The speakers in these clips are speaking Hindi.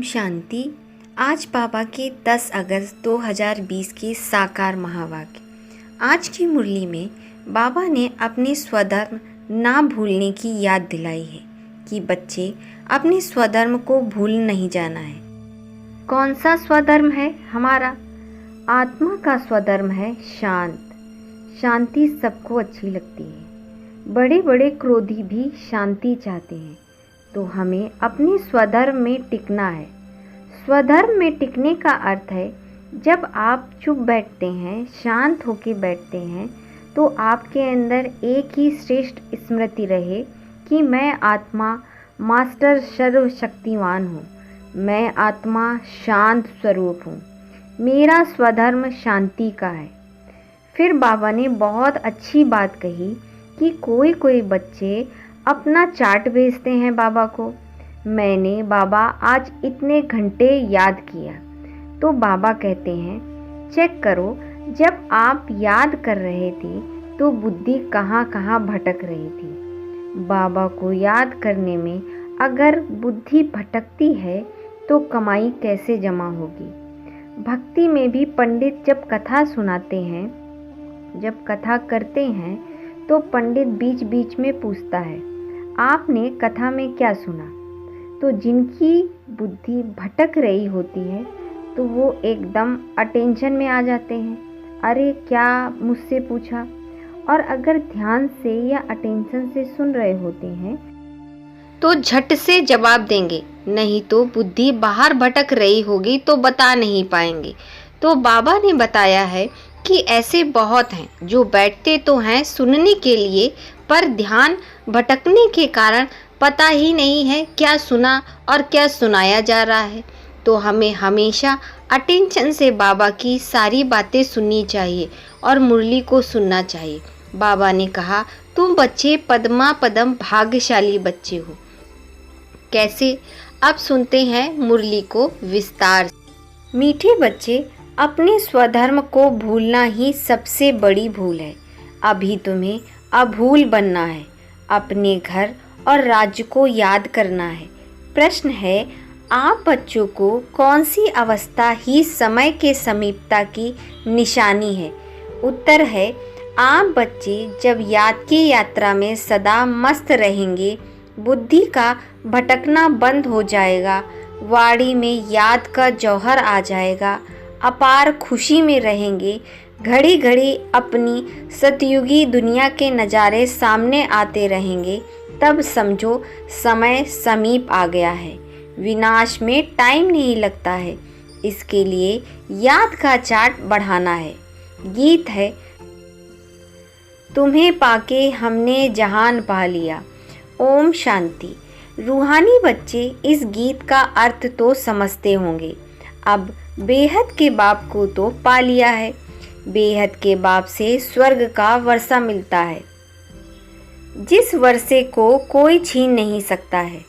शांति। आज बाबा के 10 अगस्त 2020 के साकार महावाक्य। आज की मुरली में बाबा ने अपने स्वधर्म ना भूलने की याद दिलाई है कि बच्चे अपने स्वधर्म को भूल नहीं जाना है। कौन सा स्वधर्म है हमारा? आत्मा का स्वधर्म है शांत। शांति सबको अच्छी लगती है। बड़े बड़े क्रोधी भी शांति चाहते हैं। तो हमें अपने स्वधर्म में टिकना है। स्वधर्म में टिकने का अर्थ है जब आप चुप बैठते हैं, शांत होकर बैठते हैं, तो आपके अंदर एक ही श्रेष्ठ स्मृति रहे कि मैं आत्मा मास्टर सर्वशक्तिवान हूँ। मैं आत्मा शांत स्वरूप हूँ। मेरा स्वधर्म शांति का है। फिर बाबा ने बहुत अच्छी बात कही कि कोई कोई बच्चे अपना चार्ट भेजते हैं बाबा को। मैंने बाबा आज इतने घंटे याद किया। तो बाबा कहते हैं चेक करो, जब आप याद कर रहे थे तो बुद्धि कहाँ कहाँ भटक रही थी। बाबा को याद करने में अगर बुद्धि भटकती है तो कमाई कैसे जमा होगी। भक्ति में भी पंडित जब कथा सुनाते हैं, जब कथा करते हैं, तो पंडित बीच बीच में पूछता है आपने कथा में क्या सुना। तो जिनकी बुद्धि भटक रही होती है तो वो एकदम अटेंशन में आ जाते हैं। अरे क्या मुझसे पूछा। और अगर ध्यान से या अटेंशन से सुन रहे होते हैं तो झट से जवाब देंगे, नहीं तो बुद्धि बाहर भटक रही होगी तो बता नहीं पाएंगे। तो बाबा ने बताया है कि ऐसे बहुत हैं जो बैठते तो हैं सुनने के लिए, पर ध्यान भटकने के कारण पता ही नहीं है क्या सुना और क्या सुनाया जा रहा है। तो हमें हमेशा अटेंशन से बाबा की सारी बातें सुननी चाहिए और मुरली को सुनना चाहिए। बाबा ने कहा तुम बच्चे पद्मा पदम भाग्यशाली बच्चे हो। कैसे? अब सुनते हैं मुरली को विस्तार से। मीठे बच्चे, अपने स्वधर्म को भूलना ही सबसे बड़ी भूल है। अभी तुम्हें अभूल बनना है। अपने घर और राज्य को याद करना है। प्रश्न है, आप बच्चों को कौन सी अवस्था ही समय के समीपता की निशानी है? उत्तर है, आप बच्चे जब याद की यात्रा में सदा मस्त रहेंगे, बुद्धि का भटकना बंद हो जाएगा, वाणी में याद का जौहर आ जाएगा, अपार खुशी में रहेंगे, घड़ी घड़ी अपनी सतयुगी दुनिया के नज़ारे सामने आते रहेंगे, तब समझो समय समीप आ गया है। विनाश में टाइम नहीं लगता है। इसके लिए याद का चार्ट बढ़ाना है। गीत है, तुम्हें पाके हमने जहान पा लिया। ओम शांति। रूहानी बच्चे इस गीत का अर्थ तो समझते होंगे। अब बेहद के बाप को तो पा लिया है। बेहद के बाप से स्वर्ग का वर्षा मिलता है, जिस वर्षे को कोई छीन नहीं सकता है।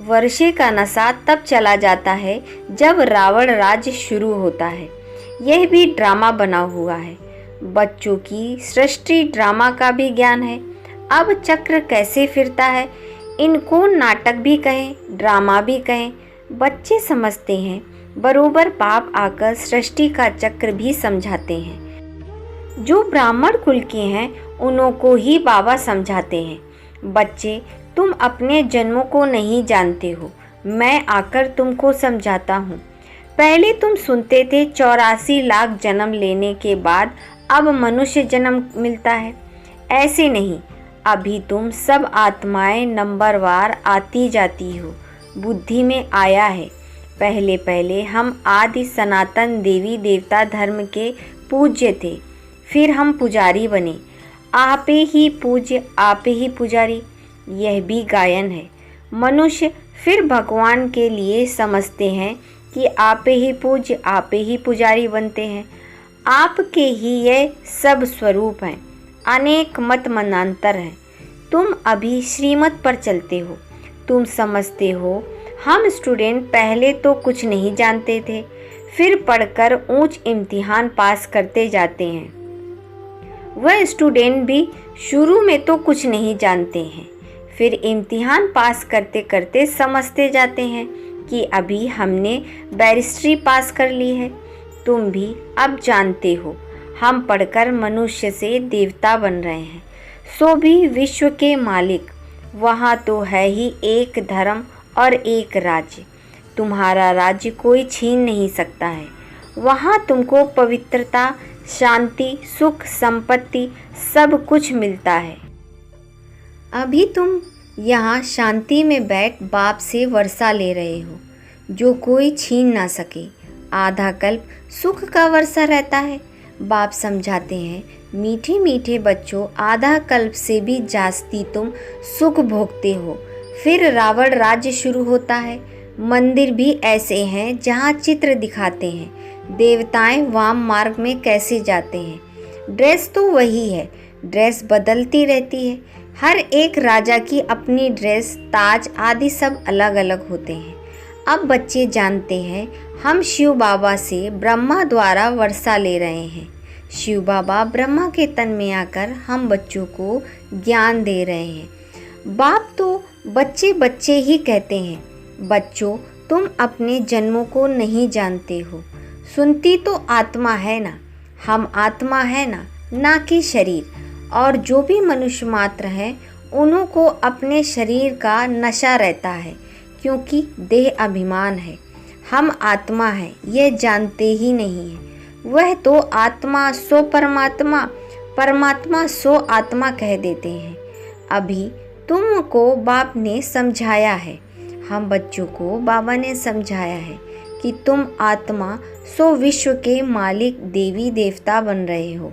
वर्षे का नशा तब चला जाता है जब रावण राज्य शुरू होता है। यह भी ड्रामा बना हुआ है। बच्चों की सृष्टि ड्रामा का भी ज्ञान है। अब चक्र कैसे फिरता है, इनको नाटक भी कहें, ड्रामा भी कहें। बच्चे समझते हैं। बरोबर बाप आकर सृष्टि का चक्र भी समझाते हैं। जो ब्राह्मण कुल के हैं उन्हों को ही बाबा समझाते हैं। बच्चे, तुम अपने जन्मों को नहीं जानते हो। मैं आकर तुमको समझाता हूँ। पहले तुम सुनते थे 84 लाख जन्म लेने के बाद अब मनुष्य जन्म मिलता है। ऐसे नहीं, अभी तुम सब आत्माएं नंबरवार आती जाती हो। बुद्धि में आया है। पहले पहले हम आदि सनातन देवी देवता धर्म के पूज्य थे, फिर हम पुजारी बने। आपे ही पूज्य आपे ही पुजारी, यह भी गायन है। मनुष्य फिर भगवान के लिए समझते हैं कि आपे ही पूज्य आपे ही पुजारी बनते हैं। आपके ही यह सब स्वरूप हैं। अनेक मत मनांतर हैं। तुम अभी श्रीमत पर चलते हो। तुम समझते हो हम स्टूडेंट पहले तो कुछ नहीं जानते थे, फिर पढ़कर ऊंच इम्तिहान पास करते जाते हैं। वह स्टूडेंट भी शुरू में तो कुछ नहीं जानते हैं, फिर इम्तिहान पास करते करते समझते जाते हैं। कि अभी हमने बैरिस्ट्री पास कर ली है। तुम भी अब जानते हो, हम पढ़कर मनुष्य से देवता बन रहे हैं, सो भी विश्व के मालिक। वहाँ तो है ही एक धर्म और एक राज्य। तुम्हारा राज्य कोई छीन नहीं सकता है। वहाँ तुमको पवित्रता, शांति, सुख, संपत्ति सब कुछ मिलता है। अभी तुम यहाँ शांति में बैठ बाप से वर्षा ले रहे हो, जो कोई छीन ना सके। आधा कल्प सुख का वर्षा रहता है। बाप समझाते हैं, मीठे मीठे बच्चों, आधा कल्प से भी जास्ती तुम सुख भोगते हो। फिर रावण राज्य शुरू होता है। मंदिर भी ऐसे हैं जहाँ चित्र दिखाते हैं देवताएं वाम मार्ग में कैसे जाते हैं। ड्रेस तो वही है, ड्रेस बदलती रहती है। हर एक राजा की अपनी ड्रेस, ताज आदि सब अलग अलग होते हैं। अब बच्चे जानते हैं, हम शिव बाबा से ब्रह्मा द्वारा वर्षा ले रहे हैं। शिव बाबा ब्रह्मा के तन में आकर हम बच्चों को ज्ञान दे रहे हैं। बाप तो बच्चे बच्चे ही कहते हैं, बच्चों तुम अपने जन्मों को नहीं जानते हो। सुनती तो आत्मा है ना, हम आत्मा है ना कि शरीर। और जो भी मनुष्य मात्र हैं, उन्हों को अपने शरीर का नशा रहता है, क्योंकि देह अभिमान है। हम आत्मा हैं, यह जानते ही नहीं है। वह तो आत्मा सो परमात्मा, परमात्मा सो आत्मा कह देते हैं। अभी तुमको बाप ने समझाया है, हम बच्चों को बाबा ने समझाया है कि तुम आत्मा सो विश्व के मालिक देवी देवता बन रहे हो।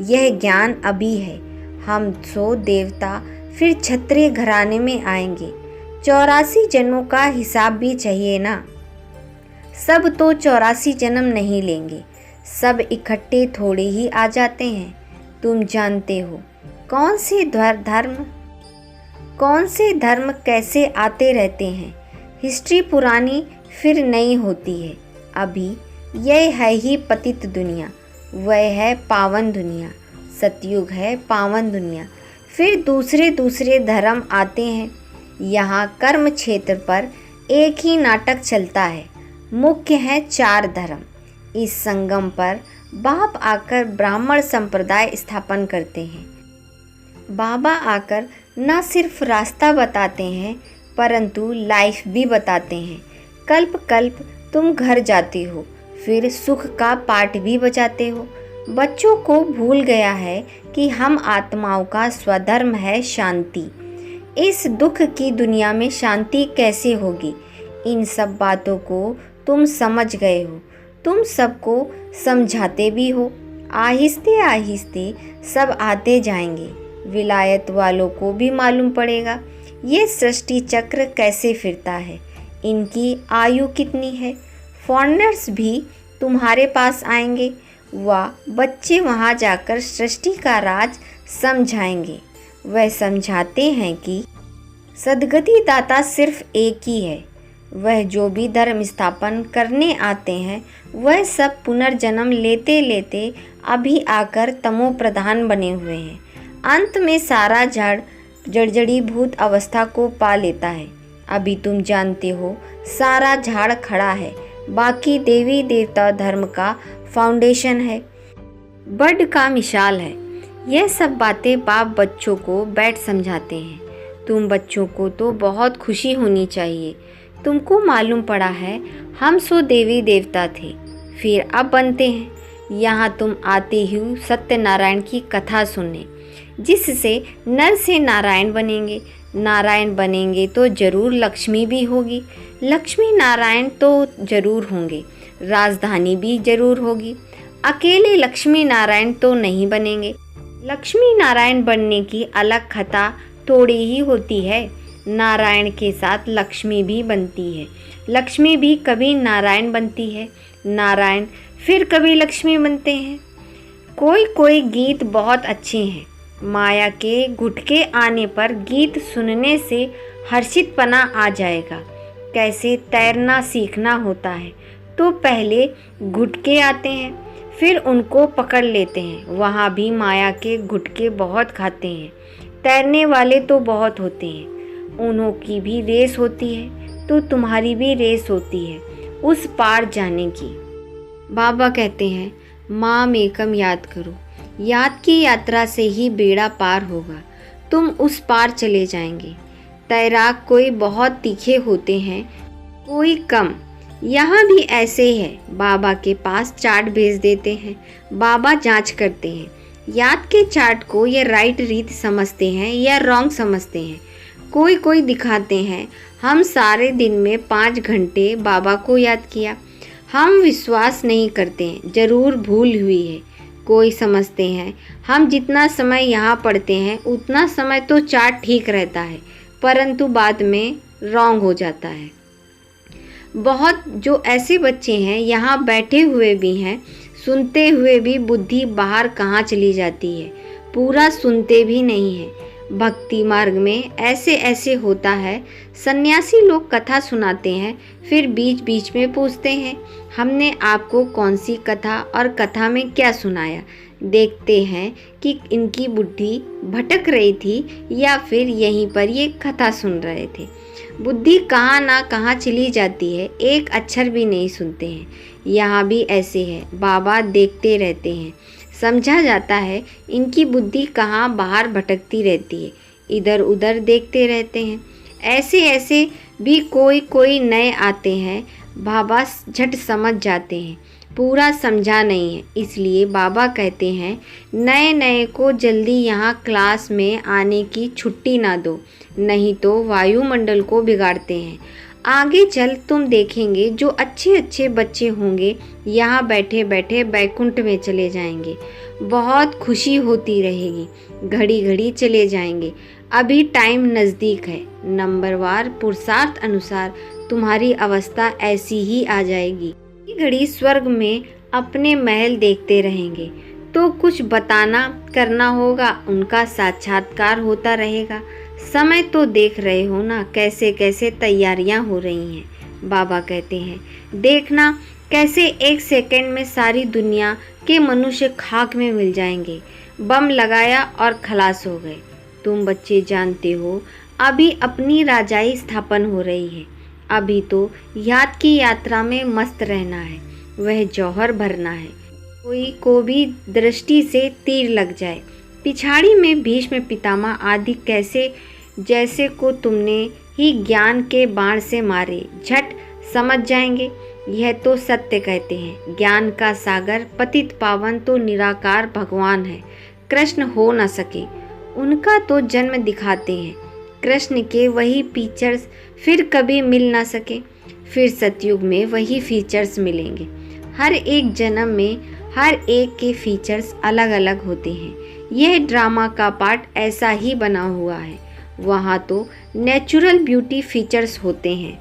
यह ज्ञान अभी है। हम सो देवता फिर क्षत्रिय घराने में आएंगे। 84 जन्मों का हिसाब भी चाहिए ना। सब तो 84 जन्म नहीं लेंगे, सब इकट्ठे थोड़े ही आ जाते हैं। तुम जानते हो कौन से धर्म कैसे आते रहते हैं। हिस्ट्री पुरानी फिर नई होती है। अभी यह है ही पतित दुनिया, वह है पावन दुनिया। सतयुग है पावन दुनिया। फिर दूसरे धर्म आते हैं। यहाँ कर्म क्षेत्र पर एक ही नाटक चलता है। मुख्य है 4 धर्म। इस संगम पर बाप आकर ब्राह्मण संप्रदाय स्थापन करते हैं। बाबा आकर न सिर्फ रास्ता बताते हैं, परंतु लाइफ भी बताते हैं। कल्प कल्प तुम घर जाते हो, फिर सुख का पाठ भी बजाते हो। बच्चों को भूल गया है कि हम आत्माओं का स्वधर्म है शांति। इस दुख की दुनिया में शांति कैसे होगी, इन सब बातों को तुम समझ गए हो। तुम सबको समझाते भी हो। आहिस्ते आहिस्ते सब आते जाएंगे। विलायत वालों को भी मालूम पड़ेगा ये सृष्टि चक्र कैसे फिरता है, इनकी आयु कितनी है। फॉरेनर्स भी तुम्हारे पास आएंगे। वह बच्चे वहाँ जाकर सृष्टि का राज समझाएंगे। वह समझाते हैं कि सद्गति दाता सिर्फ एक ही है। वह जो भी धर्म स्थापन करने आते हैं, वह सब पुनर्जन्म लेते लेते अभी आकर तमो प्रधान बने हुए हैं। अंत में सारा जड़जड़ीभूत अवस्था को पा लेता है। अभी तुम जानते हो सारा झाड़ खड़ा है, बाकी देवी देवता धर्म का फाउंडेशन है, बड का मिसाल है। यह सब बातें बाप बच्चों को बैठ समझाते हैं। तुम बच्चों को तो बहुत खुशी होनी चाहिए। तुमको मालूम पड़ा है हम सो देवी देवता थे, फिर अब बनते हैं। यहाँ तुम आते ही सत्यनारायण की कथा सुनने, जिससे नर से नारायण बनेंगे। नारायण बनेंगे तो जरूर लक्ष्मी भी होगी, लक्ष्मी नारायण तो जरूर होंगे, राजधानी भी जरूर होगी। अकेले लक्ष्मी नारायण तो नहीं बनेंगे। लक्ष्मी नारायण बनने की अलग कथा थोड़ी ही होती है। नारायण के साथ लक्ष्मी भी बनती है, लक्ष्मी भी कभी नारायण बनती है, नारायण फिर कभी लक्ष्मी बनते हैं। कोई गीत बहुत अच्छे हैं। माया के गुटके आने पर गीत सुनने से हर्षितपना आ जाएगा। कैसे तैरना सीखना होता है तो पहले गुटके आते हैं, फिर उनको पकड़ लेते हैं। वहाँ भी माया के गुटके बहुत खाते हैं। तैरने वाले तो बहुत होते हैं, उन्हों की भी रेस होती है। तो तुम्हारी भी रेस होती है उस पार जाने की। बाबा कहते हैं, माम एकम याद करो, याद की यात्रा से ही बेड़ा पार होगा, तुम उस पार चले जाएंगे। तैराक कोई बहुत तीखे होते हैं, कोई कम। यहाँ भी ऐसे है, बाबा के पास चार्ट भेज देते हैं, बाबा जांच करते हैं याद के चार्ट को, ये राइट रीत समझते हैं या रॉन्ग समझते हैं। कोई कोई दिखाते हैं हम सारे दिन में 5 घंटे बाबा को याद किया, हम विश्वास नहीं करते हैं, ज़रूर भूल हुई है। कोई समझते हैं हम जितना समय यहाँ पढ़ते हैं उतना समय तो चार्ट ठीक रहता है, परंतु बाद में रॉन्ग हो जाता है। बहुत जो ऐसे बच्चे हैं यहाँ बैठे हुए भी हैं, सुनते हुए भी बुद्धि बाहर कहाँ चली जाती है, पूरा सुनते भी नहीं है। भक्ति मार्ग में ऐसे ऐसे होता है, सन्यासी लोग कथा सुनाते हैं, फिर बीच बीच में पूछते हैं हमने आपको कौन सी कथा और कथा में क्या सुनाया। देखते हैं कि इनकी बुद्धि भटक रही थी या फिर यहीं पर ये कथा सुन रहे थे। बुद्धि कहाँ ना कहाँ चली जाती है, एक अक्षर भी नहीं सुनते हैं। यहाँ भी ऐसे है, बाबा देखते रहते हैं, समझा जाता है इनकी बुद्धि कहाँ बाहर भटकती रहती है, इधर उधर देखते रहते हैं। ऐसे ऐसे भी कोई कोई नए आते हैं, बाबा झट समझ जाते हैं, पूरा समझा नहीं है, इसलिए बाबा कहते हैं नए नए को जल्दी यहाँ क्लास में आने की छुट्टी ना दो, नहीं तो वायुमंडल को बिगाड़ते हैं। आगे चल तुम देखेंगे जो अच्छे अच्छे बच्चे होंगे यहाँ बैठे बैठे बैकुंठ में चले जाएंगे, बहुत खुशी होती रहेगी, घड़ी घड़ी चले जाएंगे। अभी टाइम नज़दीक है, नंबरवार पुरुषार्थ अनुसार तुम्हारी अवस्था ऐसी ही आ जाएगी। घड़ी स्वर्ग में अपने महल देखते रहेंगे, तो कुछ बताना करना होगा, उनका साक्षात्कार होता रहेगा। समय तो देख रहे हो ना, कैसे कैसे तैयारियां हो रही हैं। बाबा कहते हैं देखना कैसे 1 सेकंड में सारी दुनिया के मनुष्य खाक में मिल जाएंगे। बम लगाया और खलास हो गए। तुम बच्चे जानते हो अभी अपनी राजाई स्थापन हो रही है, अभी तो याद की यात्रा में मस्त रहना है, वह जौहर भरना है। कोई को भी दृष्टि से तीर लग जाए, पिछाड़ी में भीष्म पितामह आदि कैसे जैसे को तुमने ही ज्ञान के बाण से मारे, झट समझ जाएंगे। यह तो सत्य कहते हैं, ज्ञान का सागर पतित पावन तो निराकार भगवान है, कृष्ण हो न सके, उनका तो जन्म दिखाते हैं। कृष्ण के वही फीचर्स फिर कभी मिल ना सके, फिर सतयुग में वही फीचर्स मिलेंगे। हर एक जन्म में हर एक के फीचर्स अलग अलग होते हैं। यह ड्रामा का पार्ट ऐसा ही बना हुआ है, वहाँ तो नेचुरल ब्यूटी फीचर्स होते हैं।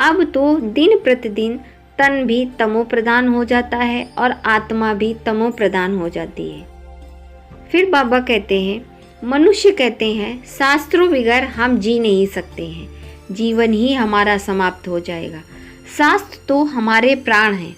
अब तो दिन प्रतिदिन तन भी तमो प्रधान हो जाता है और आत्मा भी तमो प्रधान हो जाती है। फिर बाबा कहते हैं मनुष्य कहते हैं शास्त्रों बगैर हम जी नहीं सकते हैं, जीवन ही हमारा समाप्त हो जाएगा। शास्त्र तो हमारे प्राण हैं।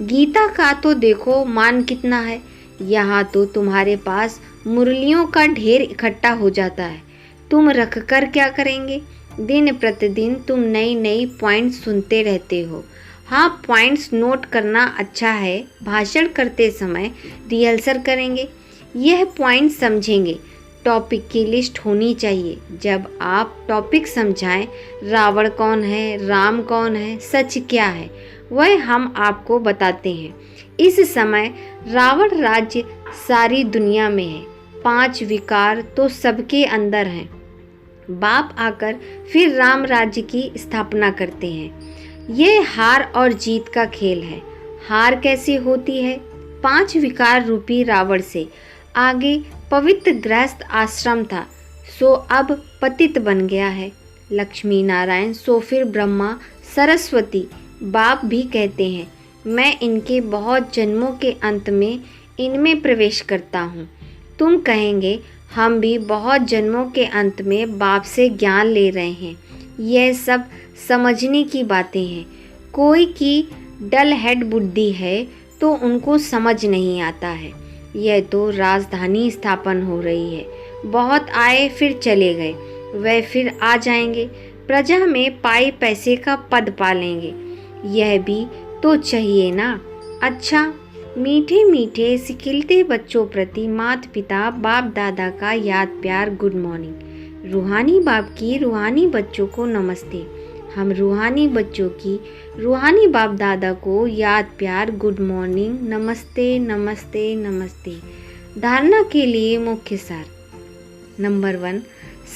गीता का तो देखो मान कितना है, यहाँ तो तुम्हारे पास मुरलियों का ढेर इकट्ठा हो जाता है, तुम रख कर क्या करेंगे। दिन प्रतिदिन तुम नई नई पॉइंट्स सुनते रहते हो। हाँ, पॉइंट्स नोट करना अच्छा है, भाषण करते समय रिहर्सल करेंगे, यह पॉइंट समझेंगे। टॉपिक की लिस्ट होनी चाहिए। जब आप टॉपिक समझाएं, रावण कौन है, राम कौन है, सच क्या है, वह हम आपको बताते हैं। इस समय रावण राज्य सारी दुनिया में है, 5 विकार तो सबके अंदर हैं। बाप आकर फिर राम राज्य की स्थापना करते हैं। यह हार और जीत का खेल है। हार कैसे होती है? 5 विकार रूपी रावण से। आगे पवित्र गृहस्थ आश्रम था, सो अब पतित बन गया है। लक्ष्मी नारायण, सो फिर ब्रह्मा सरस्वती। बाप भी कहते हैं मैं इनके बहुत जन्मों के अंत में इनमें प्रवेश करता हूँ। तुम कहेंगे हम भी बहुत जन्मों के अंत में बाप से ज्ञान ले रहे हैं। यह सब समझने की बातें हैं। कोई की डल हेड बुद्धि है तो उनको समझ नहीं आता है। यह तो राजधानी स्थापन हो रही है, बहुत आए फिर चले गए, वह फिर आ जाएंगे। प्रजा में पाई पैसे का पद पालेंगे। यह भी तो चाहिए ना। अच्छा, मीठे मीठे सिकिलते बच्चों प्रति माता पिता बाप दादा का याद प्यार गुड मॉर्निंग। रूहानी बाप की रूहानी बच्चों को नमस्ते। हम रूहानी बच्चों की रूहानी बाप दादा को याद प्यार गुड मॉर्निंग, नमस्ते नमस्ते नमस्ते। धारणा के लिए मुख्य सार। नंबर 1,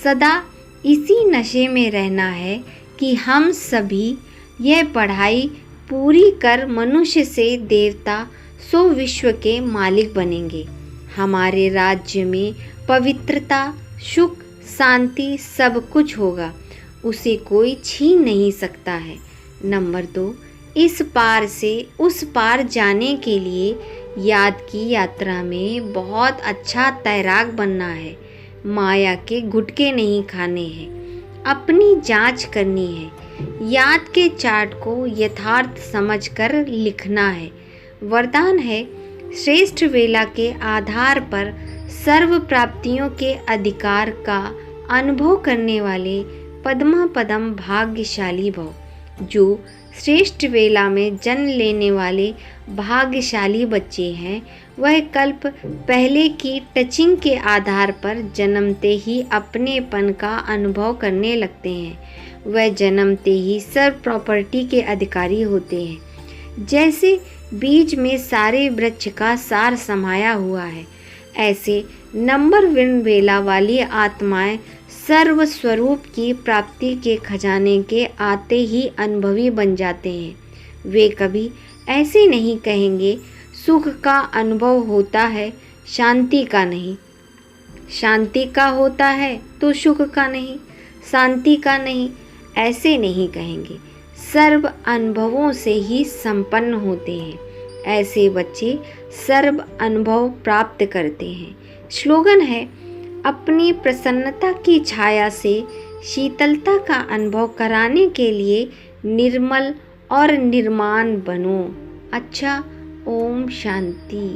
सदा इसी नशे में रहना है कि हम सभी यह पढ़ाई पूरी कर मनुष्य से देवता सो विश्व के मालिक बनेंगे। हमारे राज्य में पवित्रता, सुख, शांति सब कुछ होगा, उसे कोई छीन नहीं सकता है। नंबर 2, इस पार से उस पार जाने के लिए याद की यात्रा में बहुत अच्छा तैराक बनना है। माया के गुटके नहीं खाने हैं, अपनी जांच करनी है। याद के चार्ट को यथार्थ समझकर लिखना है। वरदान है, श्रेष्ठ वेला के आधार पर सर्व प्राप्तियों के अधिकार का अनुभव करने वाले पद्मा पदम भाग्यशाली भव। जो श्रेष्ठ वेला में जन्म लेने वाले भाग्यशाली बच्चे हैं, वह कल्प पहले की टचिंग के आधार पर जन्मते ही अपनेपन का अनुभव करने लगते हैं। वह जन्मते ही सर्व प्रॉपर्टी के अधिकारी होते हैं। जैसे बीज में सारे वृक्ष का सार समाया हुआ है, ऐसे नंबर विन वेला वाली आत्माएं सर्व स्वरूप की प्राप्ति के खजाने के आते ही अनुभवी बन जाते हैं। वे कभी ऐसे नहीं कहेंगे सुख का अनुभव होता है, शांति का नहीं। शांति का होता है तो सुख का नहीं, शांति का नहीं, ऐसे नहीं कहेंगे। सर्व अनुभवों से ही संपन्न होते हैं। ऐसे बच्चे सर्व अनुभव प्राप्त करते हैं। स्लोगन है, अपनी प्रसन्नता की छाया से शीतलता का अनुभव कराने के लिए निर्मल और निर्माण बनो। अच्छा, ओम शांति।